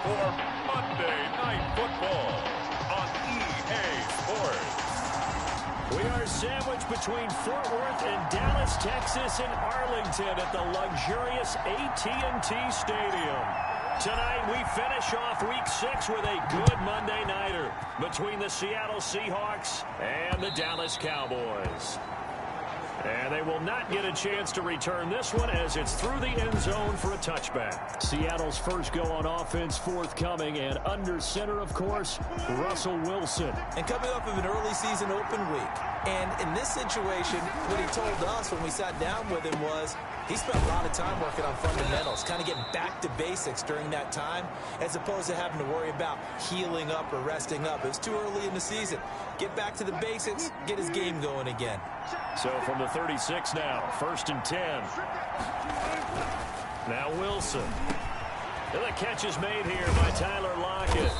for Monday Night Football on EA Sports. We are sandwiched between Fort Worth and Dallas, Texas, and Arlington at the luxurious AT&T Stadium. Tonight, we finish off Week 6 with a good Monday nighter between the Seattle Seahawks and the Dallas Cowboys. And they will not get a chance to return this one as it's through the end zone for a touchback. Seattle's first go on offense forthcoming, and under center, of course, Russell Wilson. And coming off of an early season open week. And in this situation, what he told us when we sat down with him was he spent a lot of time working on fundamentals, kind of getting back to basics during that time, as opposed to having to worry about healing up or resting up. It was too early in the season. Get back to the basics, get his game going again. So from the 36 now, 1st and 10. Now Wilson. And the catch is made here by Tyler Lockett.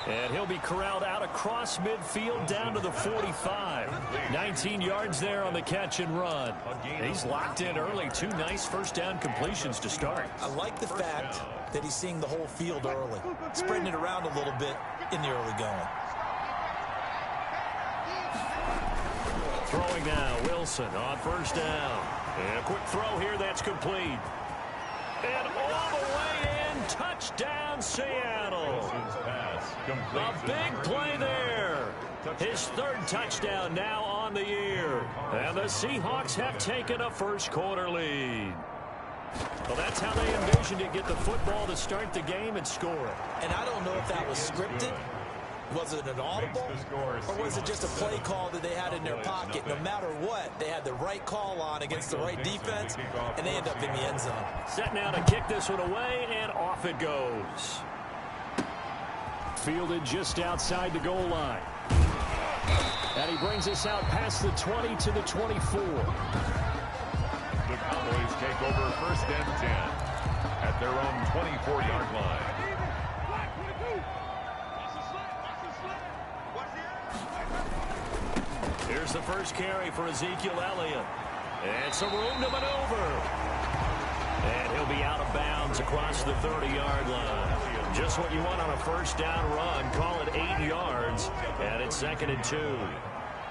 And he'll be corralled out across midfield down to the 45. 19 yards there on the catch and run. He's locked in early. 2 nice first down completions to start. I like the fact that he's seeing the whole field early, spreading it around a little bit in the early going. Throwing now, Wilson on first down. And a quick throw here, that's complete. And all the way in, touchdown Seattle. A big play there. His 3rd touchdown now on the year. And the Seahawks have taken a first quarter lead. Well, that's how they envisioned to get the football to start the game and score it. And I don't know if that was scripted. Was it an audible, or was it just a play call that they had in their pocket? No matter what, they had the right call on against the right defense, and they end up in the end zone. Set now to kick this one away, and off it goes. Fielded just outside the goal line. And he brings us out past the 20 to the 24. The Cowboys take over 1st and 10 at their own 24-yard line. Here's the first carry for Ezekiel Elliott. And some room to maneuver. And he'll be out of bounds across the 30-yard line. Just what you want on a first down run. Call it 8 yards. And it's 2nd and 2.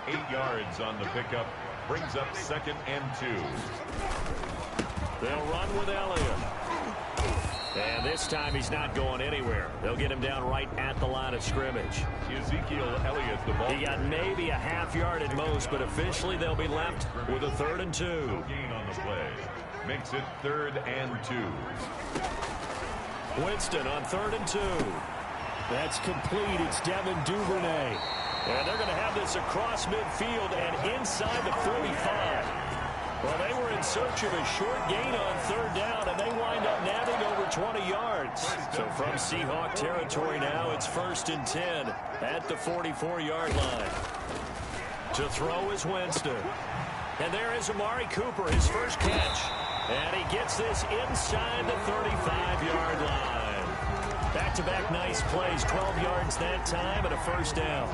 8 yards on the pickup. Brings up 2nd and 2. They'll run with Elliott. And this time he's not going anywhere. They'll get him down right at the line of scrimmage. Ezekiel Elliott, the ball. He got maybe a half yard at most, but officially they'll be left with a 3rd and 2. No gain on the play. Makes it 3rd and 2. Winston on 3rd and 2. That's complete. It's Devin Duvernay. And they're going to have this across midfield and inside the 45. Well, they were in search of a short gain on 3rd down, and they wind up nabbing over 20 yards. So from Seahawk territory now, it's 1st and 10 at the 44-yard line. To throw is Winston. And there is Amari Cooper, his first catch. And he gets this inside the 35-yard line. Back-to-back nice plays, 12 yards that time and a first down.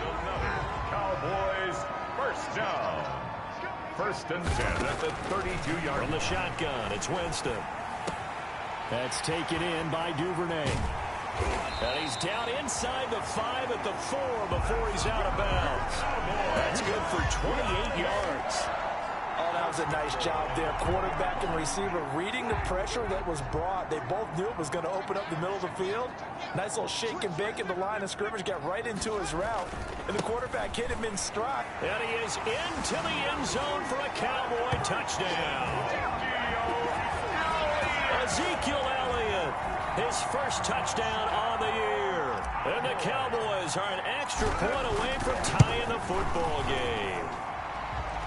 Cowboys first down. 1st and 10 at the 32-yard. From the shotgun, it's Winston. That's taken in by Duvernay. And he's down inside the 5 at the 4 before he's out of bounds. That's good for 28 yards. Oh, that was a nice job there. Quarterback and receiver reading the pressure that was brought. They both knew it was going to open up the middle of the field. Nice little shake and bake at the line of scrimmage. Got right into his route. And the quarterback hit him in stride. And he is into the end zone for a Cowboy touchdown. Ezekiel Elliott, his first touchdown on the year. And the Cowboys are an extra point away from tying the football game.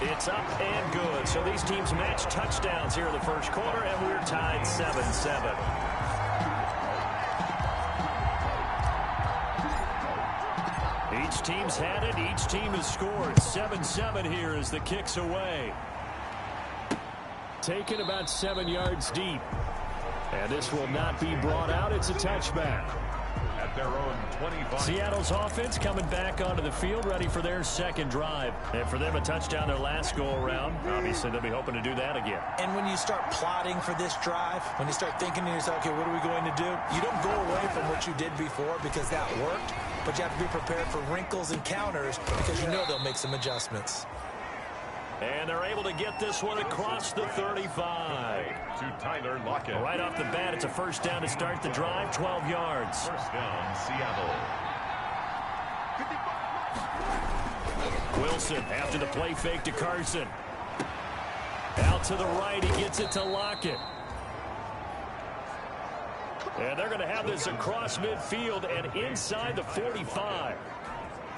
It's up and good. So these teams match touchdowns here in the first quarter, and we're tied 7-7. Each team's had it. Each team has scored. 7-7 here as the kick's away. Taken about 7 yards deep. And this will not be brought out. It's a touchback. At their own 25. Seattle's offense coming back onto the field, ready for their second drive. And for them, a touchdown their last go-around. Obviously, they'll be hoping to do that again. And when you start plotting for this drive, when you start thinking to yourself, okay, what are we going to do? You don't go away from what you did before because that worked, but you have to be prepared for wrinkles and counters because you know they'll make some adjustments. And they're able to get this one across the 35. To Tyler Lockett. Right off the bat, it's a first down to start the drive, 12 yards. First down, Seattle. Wilson after the play fake to Carson. Out to the right, he gets it to Lockett. And they're going to have this across midfield and inside the 45.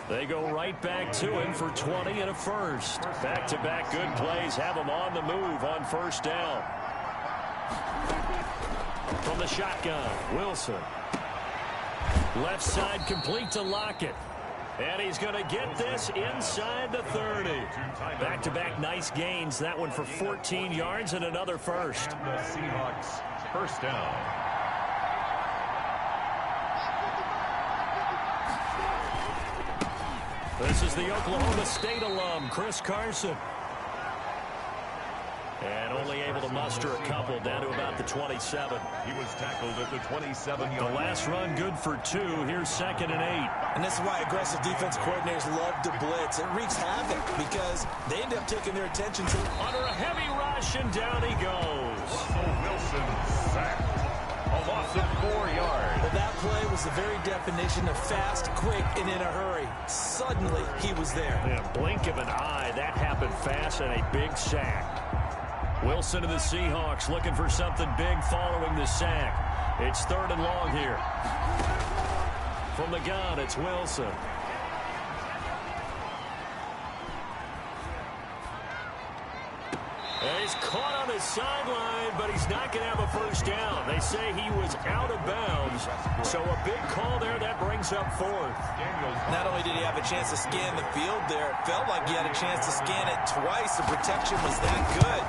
They go right back to him for 20 and a first. Back-to-back good plays have them on the move on first down. From the shotgun, Wilson. Left side complete to Lockett. And he's going to get this inside the 30. Back-to-back nice gains. That one for 14 yards and another first. And the Seahawks first down. This is the Oklahoma State alum, Chris Carson. And only able to muster a couple down to about the 27. He was tackled at the 27-yard The last run good for 2. Here's 2nd and 8. And this is why aggressive defense coordinators love to blitz. It wreaks havoc because they end up taking their attention to Under a heavy rush, and down he goes. Russell Wilson sacked. A loss of 4 yards. Well, that play was the very definition of fast, quick, and in a hurry. Suddenly, he was there. In a blink of an eye, that happened fast and a big sack. Wilson and the Seahawks looking for something big following the sack. It's 3rd and long here. From the gun, it's Wilson. And he's caught on the sideline, but he's not going to have a first down. They say he was out of bounds. So a big call there that brings up 4th. Not only did he have a chance to scan the field there, it felt like he had a chance to scan it twice. The protection was that good.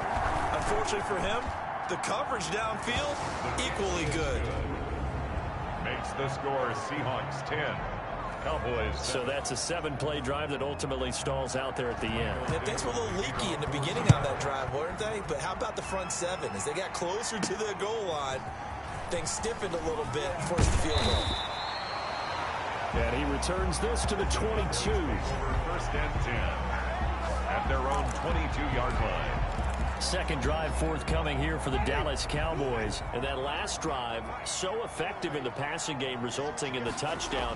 Unfortunately for him, the coverage downfield, equally good. Makes the score Seahawks 10. Cowboys. So that's a 7-play drive that ultimately stalls out there at the end. Yeah, things were a little leaky in the beginning on that drive, weren't they? But how about the front 7? As they got closer to the goal line, things stiffened a little bit and forced the field goal. And he returns this to the 22. Over first and 10 at their own 22-yard line. Second drive forthcoming here for the Dallas Cowboys. And that last drive, so effective in the passing game, resulting in the touchdown.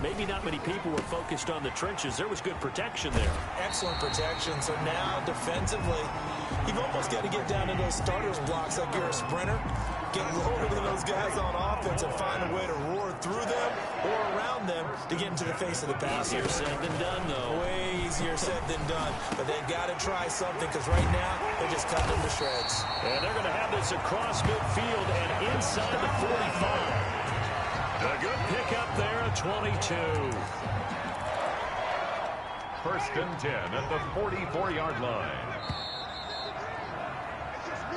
Maybe not many people were focused on the trenches. There was good protection there. Excellent protection. So now, defensively, you've almost got to get down to those starters blocks like you're a sprinter. Get lower than those guys on offense and find a way to roar through them or around them to get into the face of the passer. Easier said than done, though. Way easier said than done. But they've got to try something because right now they're just cutting them to shreds. And they're going to have this across midfield and inside the 45. A good pickup there at 22. First and 10 at the 44-yard line.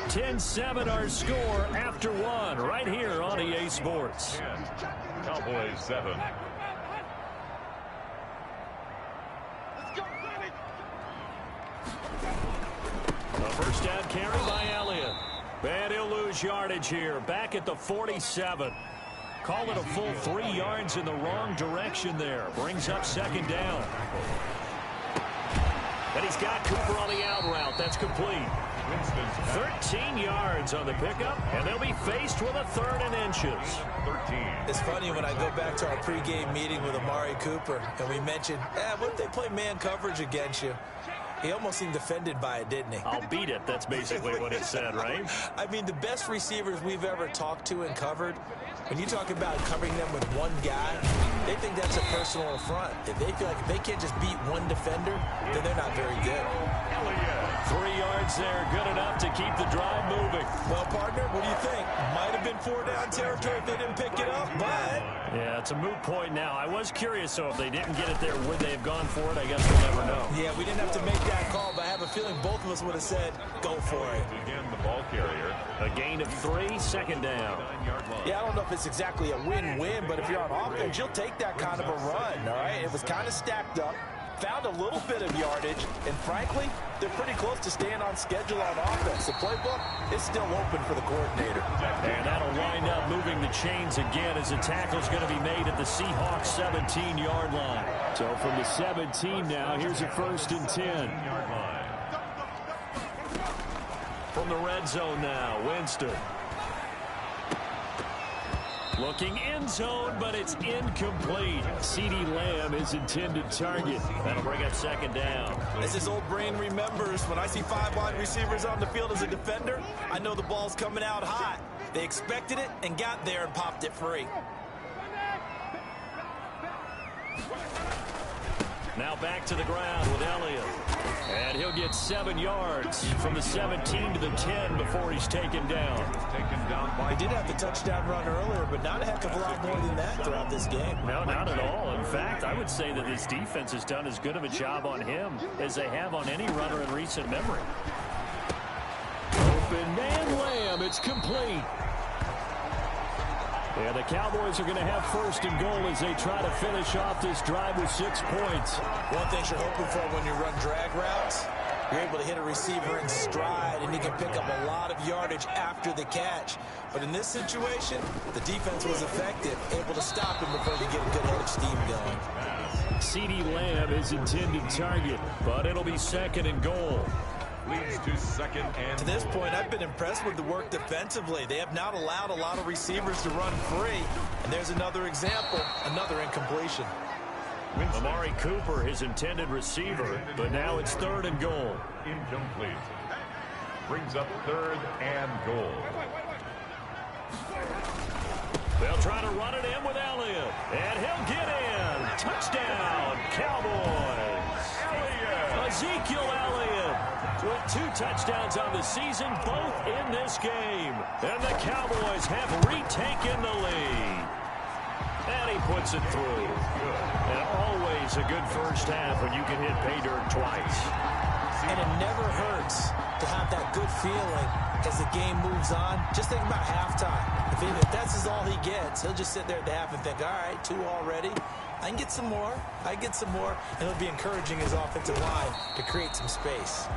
10-7 our score after 1 right here on EA Sports. 10. Cowboys 7. A first down carry by Elliott. And he'll lose yardage here. Back at the 47. Call it a full 3 yards in the wrong direction there. Brings up 2nd down. And he's got Cooper on the out route. That's complete. 13 yards on the pickup, and they'll be faced with a 3rd and inches. 13. It's funny when I go back to our pregame meeting with Amari Cooper, and we mentioned, what if they play man coverage against you? He almost seemed offended by it, didn't he? I'll beat it. That's basically what he said, right? I mean, the best receivers we've ever talked to and covered, when you talk about covering them with one guy, they think that's a personal affront. If they feel like if they can't just beat one defender, then they're not very good. 3 yards there, good enough to keep the drive moving. Well, partner, what do you think? Might have been 4 down territory if they didn't pick it up, but Yeah, it's a moot point now. I was curious, so if they didn't get it there, would they have gone for it? I guess we'll never know. Yeah, we didn't have to make that call, but I have a feeling both of us would have said, go for it. Again, the ball carrier. A gain of 3, second down. Yeah, I don't know if it's exactly a win-win, but if you're on offense, you'll take that kind of a run, all right? It was kind of stacked up, found a little bit of yardage, and frankly, they're pretty close to staying on schedule on offense. The playbook is still open for the coordinator. And that'll wind up moving the chains again as a tackle's going to be made at the Seahawks 17-yard line. So from the 17 now, here's a 1st and 10. From the red zone now, Winston. Looking end zone, but it's incomplete. CeeDee Lamb is intended target. That'll bring up 2nd down. As his old brain remembers, when I see 5 wide receivers on the field as a defender, I know the ball's coming out hot. They expected it and got there and popped it free. Now back to the ground with Elliott. And he'll get 7 yards from the 17 to the 10 before he's taken down. He did have the touchdown run earlier, but not a heck of a lot more than that throughout this game. No, not at all. In fact, I would say that this defense has done as good of a job on him as they have on any runner in recent memory. Open man Lamb. It's complete. Yeah, the Cowboys are going to have 1st and goal as they try to finish off this drive with 6 points. One thing you're hoping for when you run drag routes, you're able to hit a receiver in stride, and he can pick up a lot of yardage after the catch. But in this situation, the defense was effective, able to stop him before he get a good head of steam going. CeeDee Lamb is intended target, but it'll be 2nd and goal. Leads to 2nd and to this point, I've been impressed with the work defensively. They have not allowed a lot of receivers to run free. And there's another example, another incompletion. Amari Cooper, his intended receiver, but now it's 3rd and goal. Incomplete. Brings up 3rd and goal. They'll try to run it in with Elliott. And he'll get in. Touchdown, Cowboys. Ezekiel Elliott with 2 touchdowns on the season, both in this game. And the Cowboys have retaken the lead. And he puts it through. And always a good first half when you can hit pay dirt twice. And it never hurts to have that good feeling as the game moves on. Just think about halftime. If that's all he gets, he'll just sit there at the half and think, all right, 2 already. I can get some more. I get some more. And it'll be encouraging his offensive line to create some space.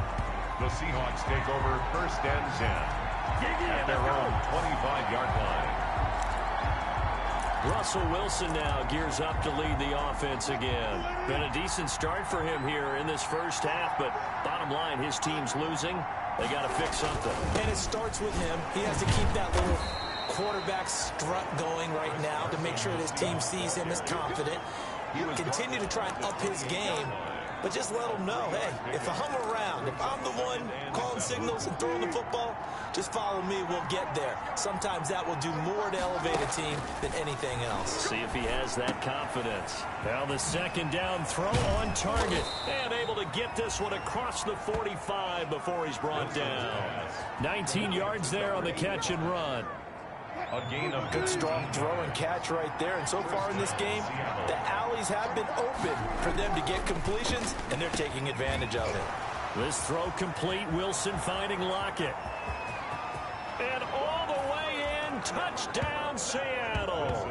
The Seahawks take over 1st and 10 at their own 25-yard line. Russell Wilson now gears up to lead the offense again. Been a decent start for him here in this first half, but bottom line, his team's losing. They got to fix something. And it starts with him. He has to keep that little quarterback strut going right now to make sure that his team sees him as confident. Continue to try and up his game, but just let him know, hey, if I'm around, if I'm the one calling signals and throwing the football, just follow me, we'll get there. Sometimes that will do more to elevate a team than anything else. See if he has that confidence. Now the 2nd down throw on target. And able to get this one across the 45 before he's brought down. 19 yards there on the catch and run. A gain of good, strong throw and catch right there. And so far in this game, the alleys have been open for them to get completions, and they're taking advantage of it. This throw complete. Wilson finding Lockett. And all the way in. Touchdown, Seattle.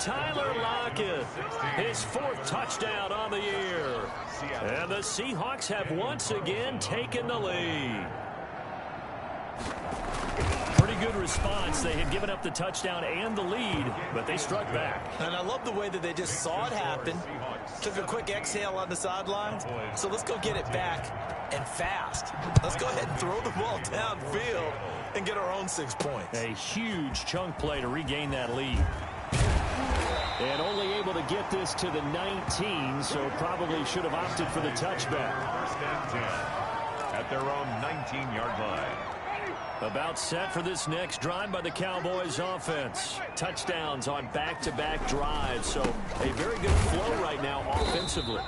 Tyler Lockett, his 4th touchdown on the year. And the Seahawks have once again taken the lead. Pretty good response. They had given up the touchdown and the lead, but they struck back. And I love the way that they just saw it happen. Took a quick exhale on the sidelines. So let's go get it back and fast. Let's go ahead and throw the ball downfield and get our own 6 points. A huge chunk play to regain that lead. And only able to get this to the 19, so probably should have opted for the touchback. 1st and 10 at their own 19-yard line. About set for this next drive by the Cowboys offense. Touchdowns on back-to-back drives, so a very good flow right now offensively.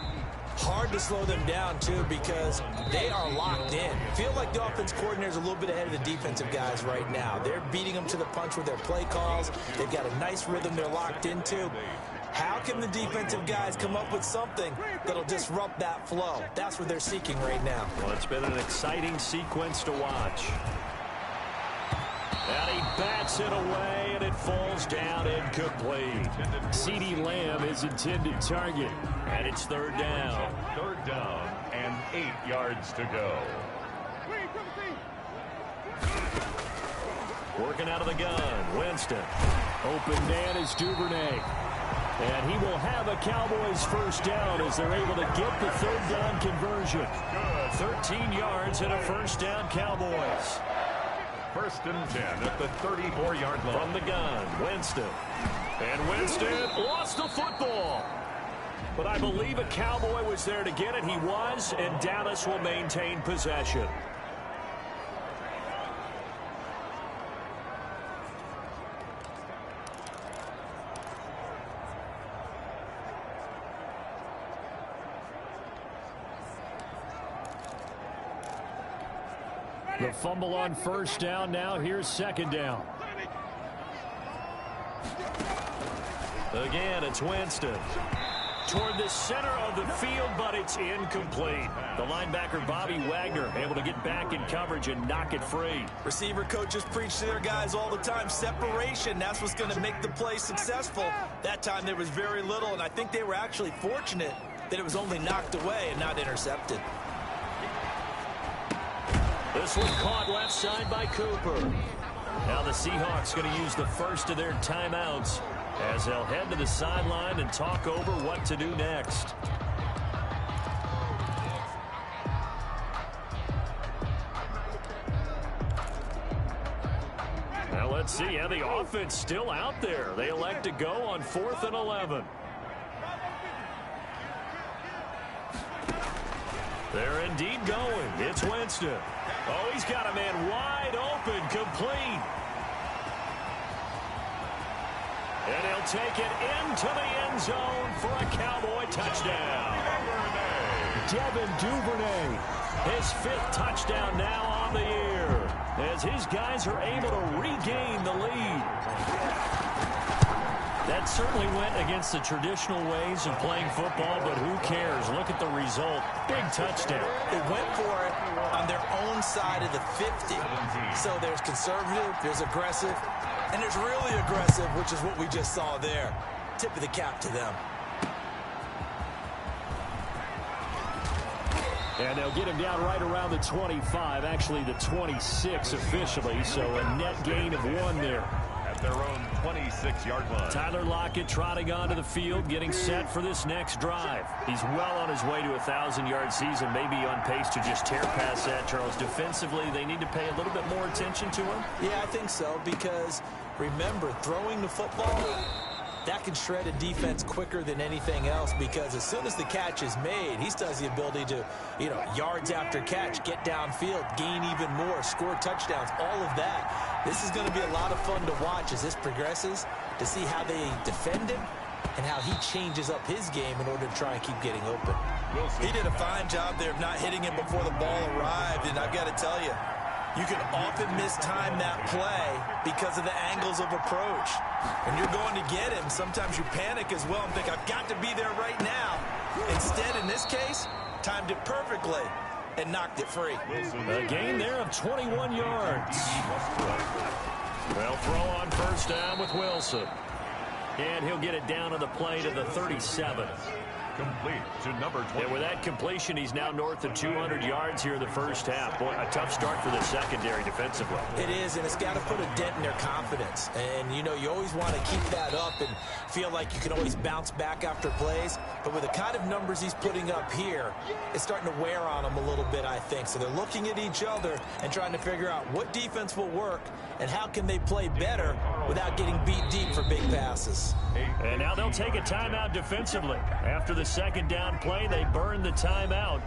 Hard to slow them down, too, because they are locked in. Feel like the offense coordinator is a little bit ahead of the defensive guys right now. They're beating them to the punch with their play calls. They've got a nice rhythm they're locked into. How can the defensive guys come up with something that'll disrupt that flow? That's what they're seeking right now. Well, it's been an exciting sequence to watch. And he bats it away, and it falls down incomplete. CeeDee Lamb is intended target, and it's third down. Third down and 8 yards to go. Working out of the gun, Winston. Open man is Duvernay. And he will have a Cowboys first down as they're able to get the third down conversion. Good. 13 yards and a first down, Cowboys. First and 10 at the 34-yard line. From the gun, Winston. And Winston lost the football. But I believe a Cowboy was there to get it. He was, and Dallas will maintain possession. The fumble on first down. Now here's second down. Again, it's Winston. Toward the center of the field, but it's incomplete. The linebacker, Bobby Wagner, able to get back in coverage and knock it free. Receiver coaches preach to their guys all the time. Separation, that's what's going to make the play successful. That time there was very little, and I think they were actually fortunate that it was only knocked away and not intercepted. This one caught left side by Cooper. Now the Seahawks going to use the first of their timeouts as they'll head to the sideline and talk over what to do next. Now let's see. Yeah, the offense still out there. They elect to go on 4th and 11. They're indeed going. It's Winston. Oh, he's got a man wide open, complete. And he'll take it into the end zone for a Cowboy touchdown. Devin Duvernay, his 5th touchdown now on the year, as his guys are able to regain the lead. That certainly went against the traditional ways of playing football, but who cares? Look at the result. Big touchdown. They went for it on their own side of the 50. So there's conservative, there's aggressive, and there's really aggressive, which is what we just saw there. Tip of the cap to them. And they'll get him down right around the 25, actually the 26 officially, so a net gain of 1 there. At their own 26-yard line. Tyler Lockett trotting onto the field, getting set for this next drive. He's well on his way to a 1,000-yard season, maybe on pace to just tear past that, Charles. Defensively, they need to pay a little bit more attention to him. Yeah, I think so, because remember, throwing the football, that can shred a defense quicker than anything else, because as soon as the catch is made, he still has the ability to, yards after catch, get downfield, gain even more, score touchdowns, all of that. This is going to be a lot of fun to watch as this progresses, to see how they defend him and how he changes up his game in order to try and keep getting open. He did a fine job there of not hitting him before the ball arrived, and I've got to tell you, you can often mistime that play because of the angles of approach. When you're going to get him, sometimes you panic as well and think, I've got to be there right now. Instead, in this case, timed it perfectly and knocked it free. A gain there of 21 yards. Well, throw on first down with Wilson. And he'll get it down on the play to the 37. Complete to number 20. And with that completion, he's now north of 200 yards here in the first half. Boy, a tough start for the secondary defensively. It is, and it's got to put a dent in their confidence. And, you always want to keep that up and feel like you can always bounce back after plays. But with the kind of numbers he's putting up here, it's starting to wear on them a little bit, I think. So they're looking at each other and trying to figure out what defense will work and how can they play better without getting beat deep for big passes. And now they'll take a timeout defensively. After the second down play, they burn the timeout,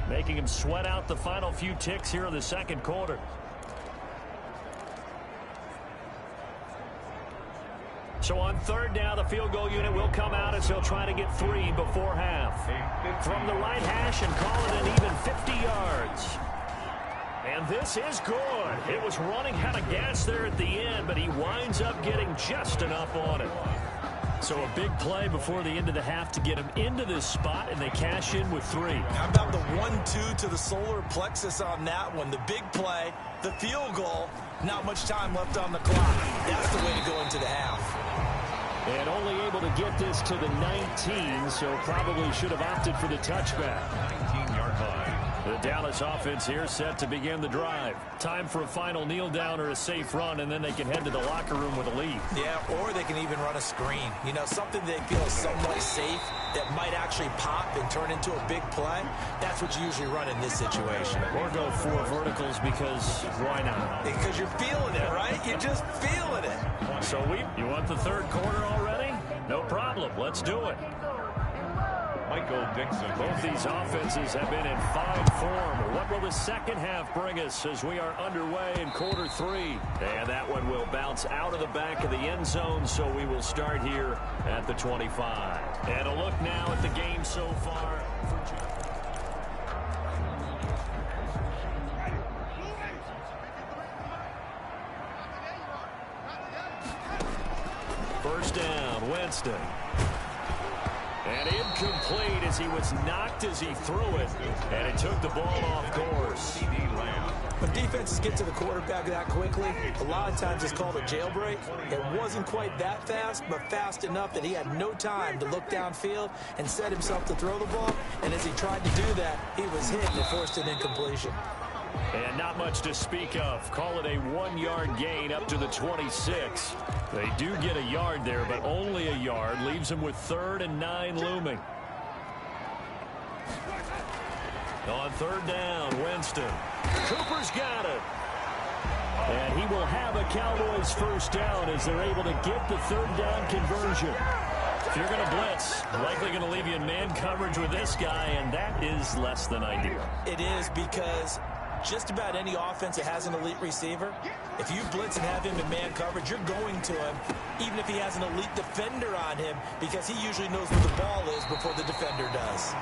making them sweat out the final few ticks here in the second quarter. So on third down, the field goal unit will come out as he'll try to get 3 before half. From the right hash and call it an even 50 yards. And this is good. It was running out of gas there at the end, but he winds up getting just enough on it. So a big play before the end of the half to get him into this spot, and they cash in with 3. How about the 1-2 to the solar plexus on that one? The big play, the field goal, not much time left on the clock. That's the way to go into the half. And only able to get this to the 19, so probably should have opted for the touchback. 19-yard line. The Dallas offense here set to begin the drive. Time for a final kneel down or a safe run, and then they can head to the locker room with a lead. Yeah, or they can even run a screen. You know, something they feel is somewhat safe that might actually pop and turn into a big play. That's what you usually run in this situation. Or go 4 verticals because why not? Because you're feeling it, right? You're just feeling it. So you want the third quarter already? No problem. Let's do it. Michael Dixon. Both these offenses have been in fine form. What will the second half bring us as we are underway in quarter 3? And that one will bounce out of the back of the end zone, so we will start here at the 25. And a look now at the game so far. First down, Winston. And incomplete as he was knocked as he threw it. And it took the ball off course. When defenses get to the quarterback that quickly, a lot of times it's called a jailbreak. It wasn't quite that fast, but fast enough that he had no time to look downfield and set himself to throw the ball. And as he tried to do that, he was hit and forced an incompletion. And not much to speak of. Call it a 1-yard gain up to the 26. They do get a yard there, but only a yard. Leaves them with 3rd and 9 looming. On third down, Winston. Cooper's got it. And he will have a Cowboys first down as they're able to get the third down conversion. If you're going to blitz, likely going to leave you in man coverage with this guy, and that is less than ideal. It is, because just about any offense that has an elite receiver, if you blitz and have him in man coverage, you're going to him, even if he has an elite defender on him, because he usually knows where the ball is before the defender does.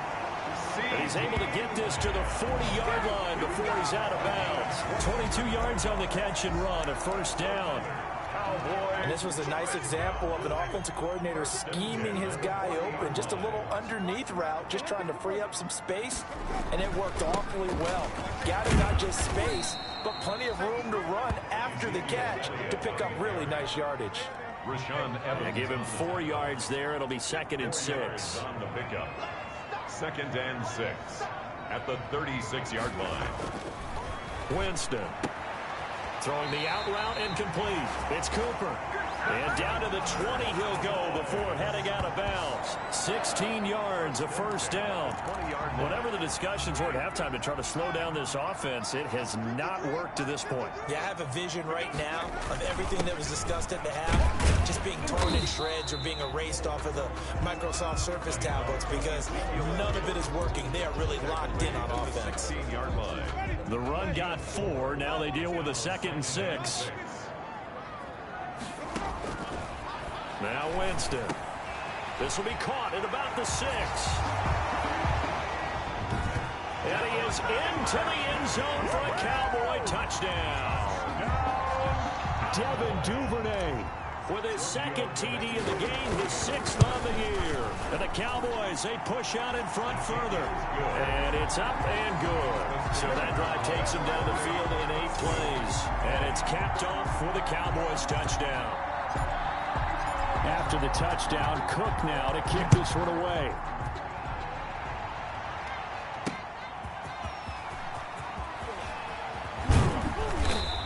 And he's able to get this to the 40-yard line before he's out of bounds. 22 yards on the catch and run, a first down. And this was a nice example of an offensive coordinator scheming his guy open. Just a little underneath route, just trying to free up some space, and it worked awfully well. Got him not just space, but plenty of room to run after the catch to pick up really nice yardage. They give him 4 yards there. It'll be 2nd and 6. On the pickup. 2nd and 6 at the 36-yard line. Winston. Throwing the out route incomplete. It's Cooper. And down to the 20 he'll go before heading out of bounds. 16 yards, a first down. Whatever the discussions were at halftime to try to slow down this offense, it has not worked to this point. Yeah, I have a vision right now of everything that was discussed at the half just being torn in shreds or being erased off of the Microsoft Surface tablets, because none of it is working. They are really locked in on offense. 16-yard line. The run got 4. Now they deal with a 2nd and 6. Now Winston. This will be caught at about the 6. And he is into the end zone for a Cowboy touchdown. Devin Duvernay with his 2nd TD of the game, his 6th of the year. And the Cowboys, they push out in front further. And it's up and good. So that drive takes them down the field in 8 plays. And it's capped off for the Cowboys touchdown. After the touchdown, Cook now to kick this one away.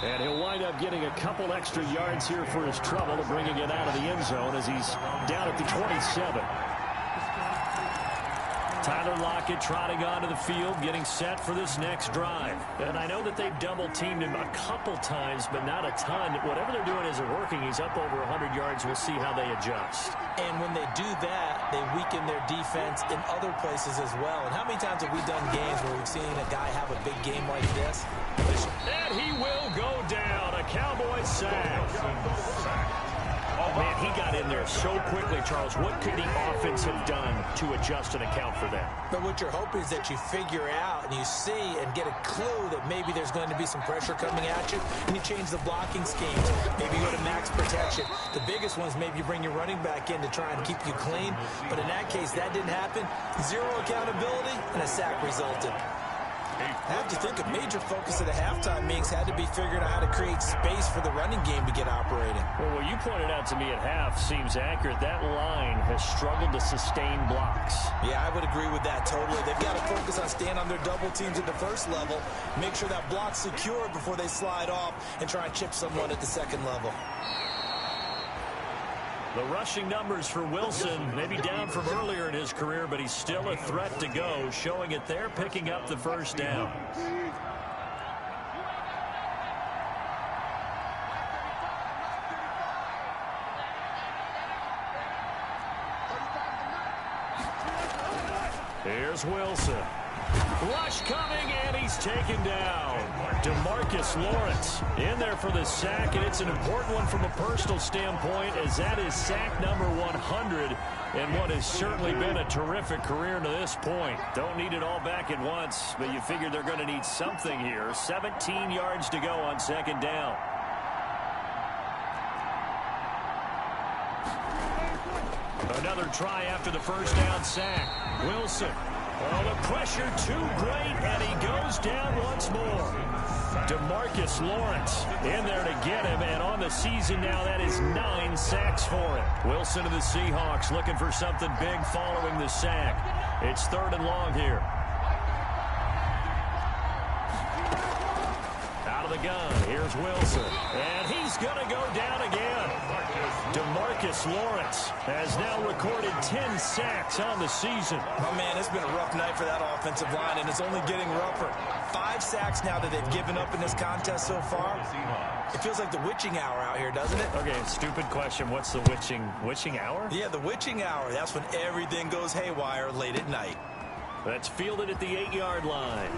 And he'll wind up getting a couple extra yards here for his trouble and bringing it out of the end zone as he's down at the 27. Tyler Lockett trotting onto the field, getting set for this next drive. And I know that they've double-teamed him a couple times, but not a ton. Whatever they're doing isn't working. He's up over 100 yards. We'll see how they adjust. And when they do that, they weaken their defense in other places as well. And how many times have we done games where we've seen a guy have a big game like this? And he will go down. A Cowboy sack. Man, he got in there so quickly, Charles. What could the offense have done to adjust and account for that? But what you're hoping is that you figure out and you see and get a clue that maybe there's going to be some pressure coming at you, and you change the blocking schemes. Maybe you go to max protection. The biggest one is maybe you bring your running back in to try and keep you clean. But in that case, that didn't happen. Zero accountability, and a sack resulted. I have to think a major focus of the halftime meetings had to be figuring out how to create space for the running game to get operating. Well, what you pointed out to me at half seems accurate. That line has struggled to sustain blocks. Yeah, I would agree with that totally. They've got to focus on staying on their double teams at the first level, make sure that block's secure before they slide off and try and chip someone at the second level. The rushing numbers for Wilson, maybe down from earlier in his career, but he's still a threat to go, showing it there, picking up the first down. Here's Wilson. Rush coming, and he's taken down. DeMarcus Lawrence in there for the sack, and it's an important one from a personal standpoint, as that is sack number 100, and what has certainly been a terrific career to this point. Don't need it all back at once, but you figure they're going to need something here. 17 yards to go on second down. Another try after the first down sack. Wilson. Oh, the pressure too great, and he goes down once more. DeMarcus Lawrence in there to get him, and on the season now, that is 9 sacks for him. Wilson to the Seahawks looking for something big following the sack. It's 3rd and long here. Out of the gun, here's Wilson, and he's going to go down again. DeMarcus Lawrence has now recorded 10 sacks on the season. Oh, man, it's been a rough night for that offensive line, and it's only getting rougher. 5 sacks now that they've given up in this contest so far. It feels like the witching hour out here, doesn't it? Okay, stupid question. What's the witching hour? Yeah, the witching hour. That's when everything goes haywire late at night. That's fielded at the 8-yard line.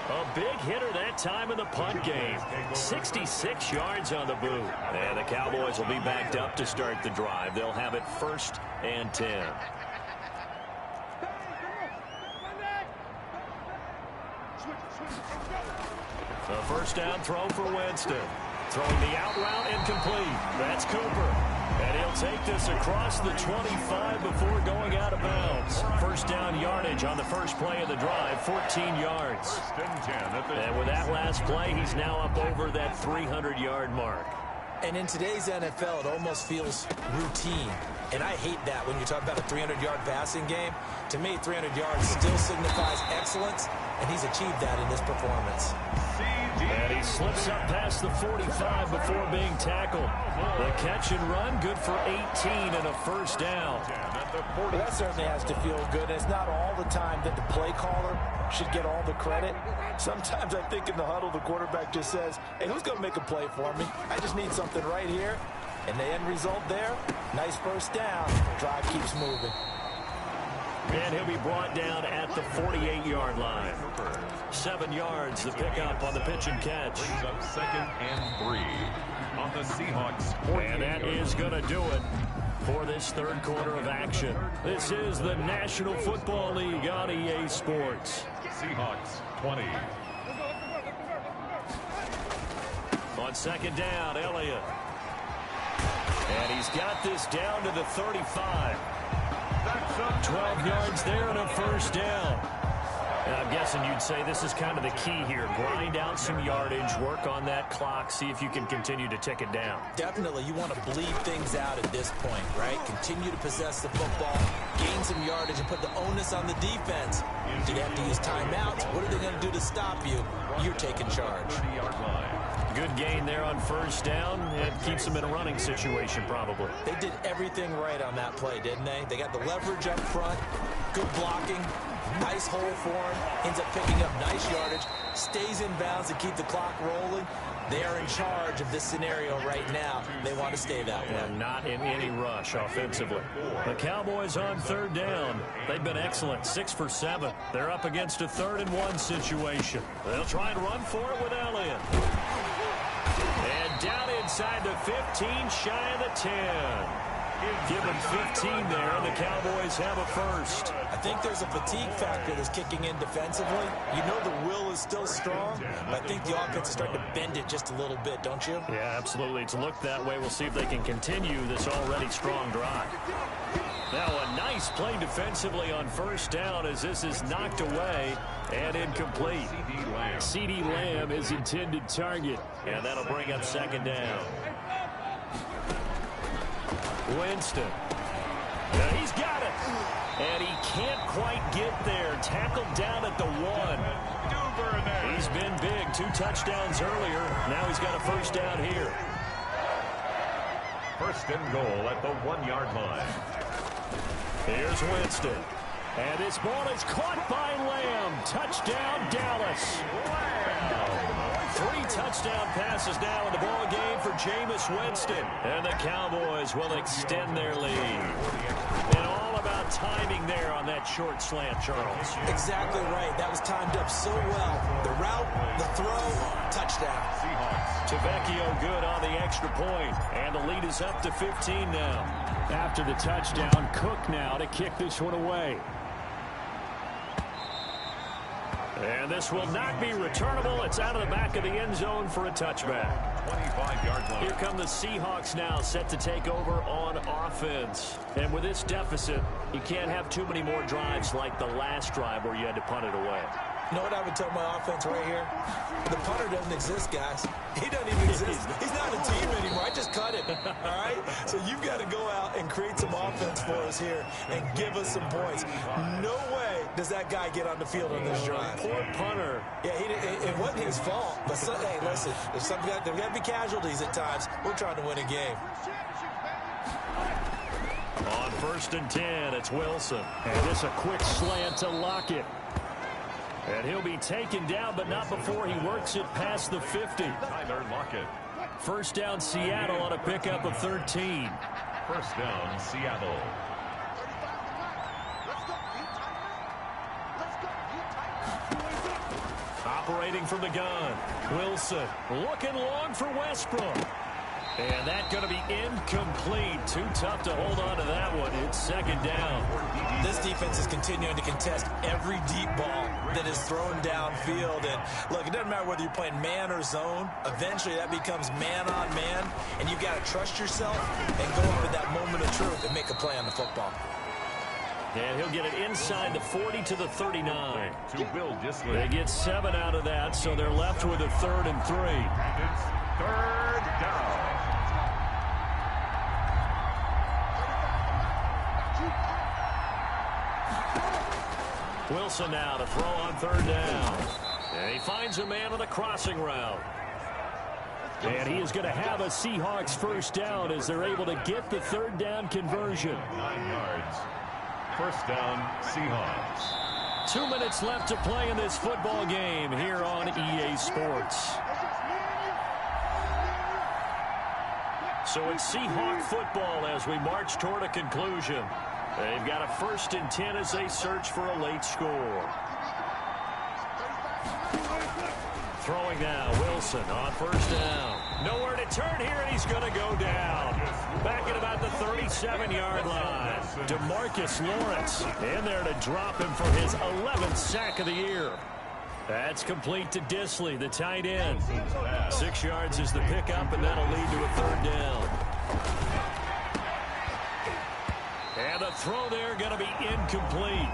A big hitter that time in the punt game. 66 yards on the boot. And the Cowboys will be backed up to start the drive. They'll have it 1st and 10. A first down throw for Winston. Throwing the out route incomplete. That's Cooper. And he'll take this across the 25 before going out of bounds. First down yardage on the first play of the drive, 14 yards. And with that last play, he's now up over that 300-yard mark. And in today's NFL, it almost feels routine. And I hate that when you talk about a 300-yard passing game. To me, 300 yards still signifies excellence, and he's achieved that in this performance. And he slips up past the 45 before being tackled. The catch and run, good for 18 and a first down. Well, that certainly has to feel good. And it's not all the time that the play caller should get all the credit. Sometimes I think in the huddle, the quarterback just says, hey, who's going to make a play for me? I just need something right here. And the end result there, nice first down. Drive keeps moving. And he'll be brought down at the 48-yard line. 7 yards, the pickup on the pitch and catch. 2nd and 3 on the Seahawks. And that is going to do it for this 3rd quarter of action. This is the National Football League on EA Sports. Seahawks 20. On 2nd down, Elliott. And he's got this down to the 35. 12 yards there and a first down. And I'm guessing you'd say this is kind of the key here. Grind out some yardage, work on that clock, see if you can continue to tick it down. Definitely, you want to bleed things out at this point, right? Continue to possess the football, gain some yardage, and put the onus on the defense. Do they have to use timeouts? What are they going to do to stop you? You're taking charge. 30-yard line. Good gain there on first down. It keeps them in a running situation, probably. They did everything right on that play, didn't they? They got the leverage up front, good blocking, nice hole for him, ends up picking up nice yardage, stays in bounds to keep the clock rolling. They are in charge of this scenario right now. They want to stay that way. And not in any rush offensively. The Cowboys on 3rd down. They've been excellent, 6 for 7. They're up against a 3rd and 1 situation. They'll try and run for it with Elliott. And down inside the 15, shy of the 10. Give them 15 there, and the Cowboys have a first. I think there's a fatigue factor that's kicking in defensively. You know the will is still strong, but I think the offense is starting to bend it just a little bit, don't you? Yeah, absolutely. It's looked that way. We'll see if they can continue this already strong drive. Now a nice play defensively on first down as this is knocked away and incomplete. CeeDee Lamb is intended target, and that'll bring up second down. Winston. Yeah, he's got it. And he can't quite get there. Tackled down at the 1. He's been big. 2 touchdowns earlier. Now he's got a first down here. First and goal at the 1-yard line. Here's Winston. And this ball is caught by Lamb. Touchdown, Dallas. 3 touchdown passes now in the ball game for Jameis Winston. And the Cowboys will extend their lead. And all about timing there on that short slant, Charles. Exactly right. That was timed up so well. The route, the throw, touchdown. Tavecchio good on the extra point. And the lead is up to 15 now. After the touchdown, Cook now to kick this one away. And this will not be returnable. It's out of the back of the end zone for a touchback. 25-yard line. Here come the Seahawks now, set to take over on offense. And with this deficit, you can't have too many more drives like the last drive where you had to punt it away. You know what I would tell my offense right here? The punter doesn't exist, guys. He doesn't even exist. He's not a team anymore. I just cut him. All right? So you've got to go out and create some offense for us here and give us some points. No way does that guy get on the field on this drive. Poor punter. Yeah, it wasn't his fault. But, hey, listen, there's got to be casualties at times. We're trying to win a game. On first and 10, it's Wilson. And this a quick slant to Lockett. And he'll be taken down, but not before he works it past the 50. Tyler Lockett. First down, Seattle on a pickup of 13. First down, Seattle. Operating from the gun. Wilson looking long for Westbrook. And that's going to be incomplete. Too tough to hold on to that one. It's second down. This defense is continuing to contest every deep ball that is thrown downfield. And look, it doesn't matter whether you're playing man or zone. Eventually that becomes man on man. And you've got to trust yourself and go up at that moment of truth and make a play on the football. And he'll get it inside the 40 to the 39. To Will Dissly. They get 7 out of that, so they're left with a 3rd and 3. It's third down. Wilson now to throw on 3rd down. And he finds a man on the crossing route. And he is going to have a Seahawks first down as they're able to get the 3rd down conversion. 9 yards. First down, Seahawks. 2 minutes left to play in this football game here on EA Sports. So it's Seahawk football as we march toward a conclusion. They've got a 1st and 10 as they search for a late score. Throwing now, Wilson on 1st down. Nowhere to turn here, and he's going to go down. Back at about the 37-yard line. DeMarcus Lawrence in there to drop him for his 11th sack of the year. That's complete to Dissly, the tight end. 6 yards is the pickup, and that'll lead to a 3rd down. And the throw there going to be incomplete.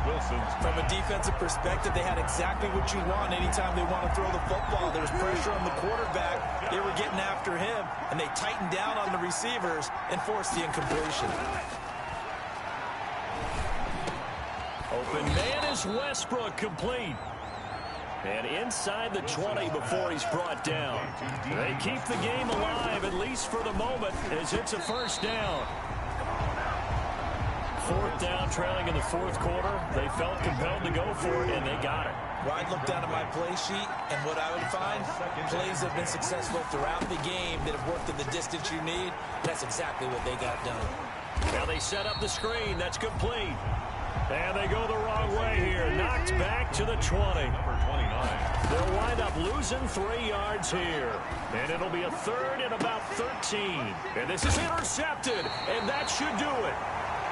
Wilson's From a defensive perspective, they had exactly what you want anytime they want to throw the football. There was pressure on the quarterback. They were getting after him, and they tightened down on the receivers and forced the incompletion. Open man is Westbrook, complete. And inside the 20 before he's brought down. They keep the game alive, at least for the moment, as it's a first down. 4th down, trailing in the 4th quarter. They felt compelled to go for it, and they got it. Well, I'd look down at my play sheet, and what I would find, plays have been successful throughout the game that have worked at the distance you need. That's exactly what they got done. Now they set up the screen. That's complete. And they go the wrong way here. Knocked back to the 20. Number 29. They'll wind up losing 3 yards here. And it'll be a third and about 13. And this is intercepted. And that should do it.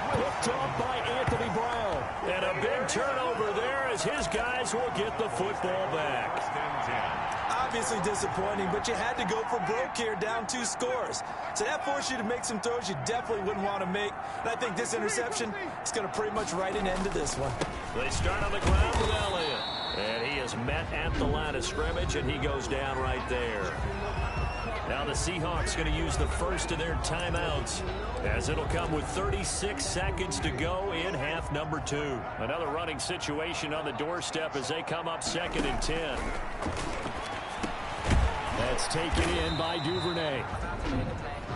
Picked off by Anthony Brown. And a big turnover there as his guys will get the football back. First and 10. Obviously disappointing, but you had to go for broke here, down 2 scores. So that forced you to make some throws you definitely wouldn't want to make. And I think this interception is going to pretty much write an end to this one. They start on the ground with Elliott. And he is met at the line of scrimmage, and he goes down right there. Now the Seahawks going to use the first of their timeouts, as it'll come with 36 seconds to go in half number 2. Another running situation on the doorstep as they come up 2nd and 10. That's taken in by Duvernay.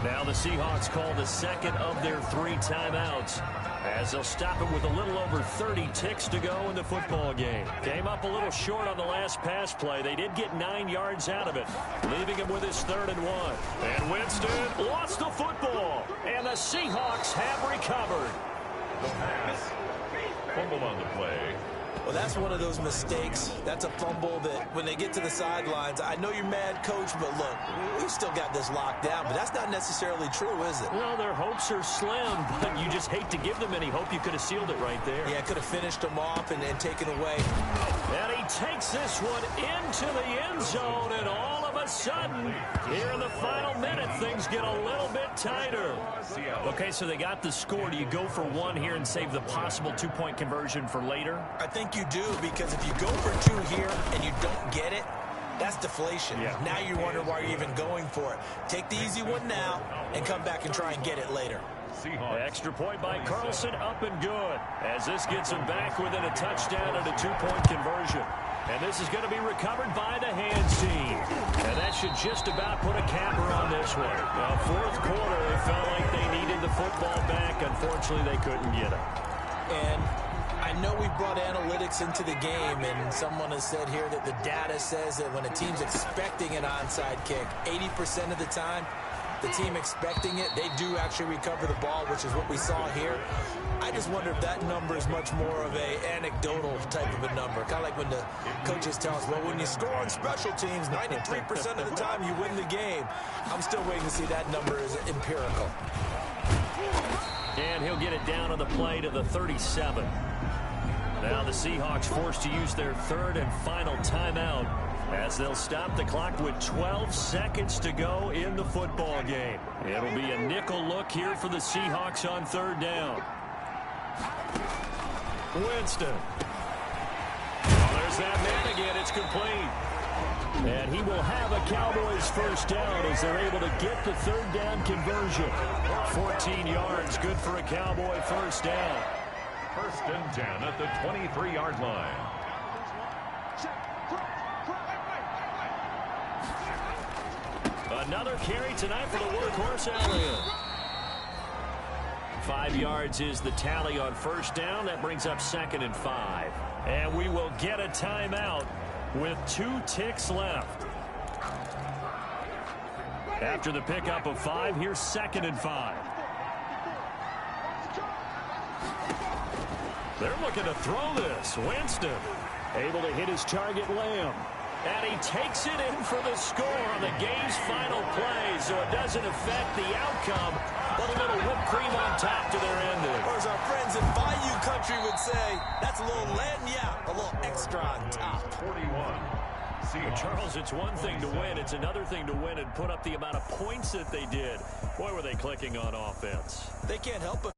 Now the Seahawks call the second of their 3 timeouts, as they'll stop it with a little over 30 ticks to go in the football game. Came up a little short on the last pass play. They did get 9 yards out of it, leaving him with his 3rd and 1. And Winston lost the football, and the Seahawks have recovered. The pass. Fumble on the play. Well, that's one of those mistakes. That's a fumble that when they get to the sidelines, I know you're mad, Coach, but look, we've still got this locked down, but that's not necessarily true, is it? Well, their hopes are slim, but you just hate to give them any hope. You could have sealed it right there. Yeah, could have finished them off and taken away. And he takes this one into the end zone, and all of a sudden, here in the final minute, things get a little bit tighter. Okay, so they got the score. Do you go for 1 here and save the possible 2-point conversion for later? I think you do, because if you go for 2 here and you don't get it, that's deflation. Yeah. Now you wonder why you're even going for it. Take the easy one now and come back and try and get it later. Seahawks. Extra point by Carlson, up and good, as this gets him back within a touchdown and a 2-point conversion. And this is going to be recovered by the hands team. And that should just about put a capper on this one. Now, 4th quarter, it felt like they needed the football back. Unfortunately, they couldn't get it. And I know we brought analytics into the game, and someone has said here that the data says that when a team's expecting an onside kick, 80% of the time, the team expecting it, they do actually recover the ball, which is what we saw here. I just wonder if that number is much more of a anecdotal type of a number. Kind of like when the coaches tell us, well, when you score on special teams, 93% of the time you win the game. I'm still waiting to see that number is empirical. And he'll get it down on the play to the 37. Now the Seahawks forced to use their 3rd and final timeout, as they'll stop the clock with 12 seconds to go in the football game. It'll be a nickel look here for the Seahawks on 3rd down. Winston. Oh, there's that man again. It's complete. And he will have a Cowboys first down as they're able to get the 3rd down conversion. 14 yards, good for a Cowboy first down. First and 10 at the 23-yard line. Another carry tonight for the workhorse Elliott. 5 yards is the tally on first down. That brings up 2nd and 5. And we will get a timeout with 2 ticks left. After the pickup of 5, here's 2nd and 5. They're looking to throw this. Winston able to hit his target, Lamb. And he takes it in for the score on the game's final play, so it doesn't affect the outcome, but a little whipped cream on top to their ending. Or as our friends in Bayou Country would say, that's a little lagniappe, a little extra on top. 41. Well, Charles, it's one thing to win. It's another thing to win and put up the amount of points that they did. Boy, were they clicking on offense. They can't help but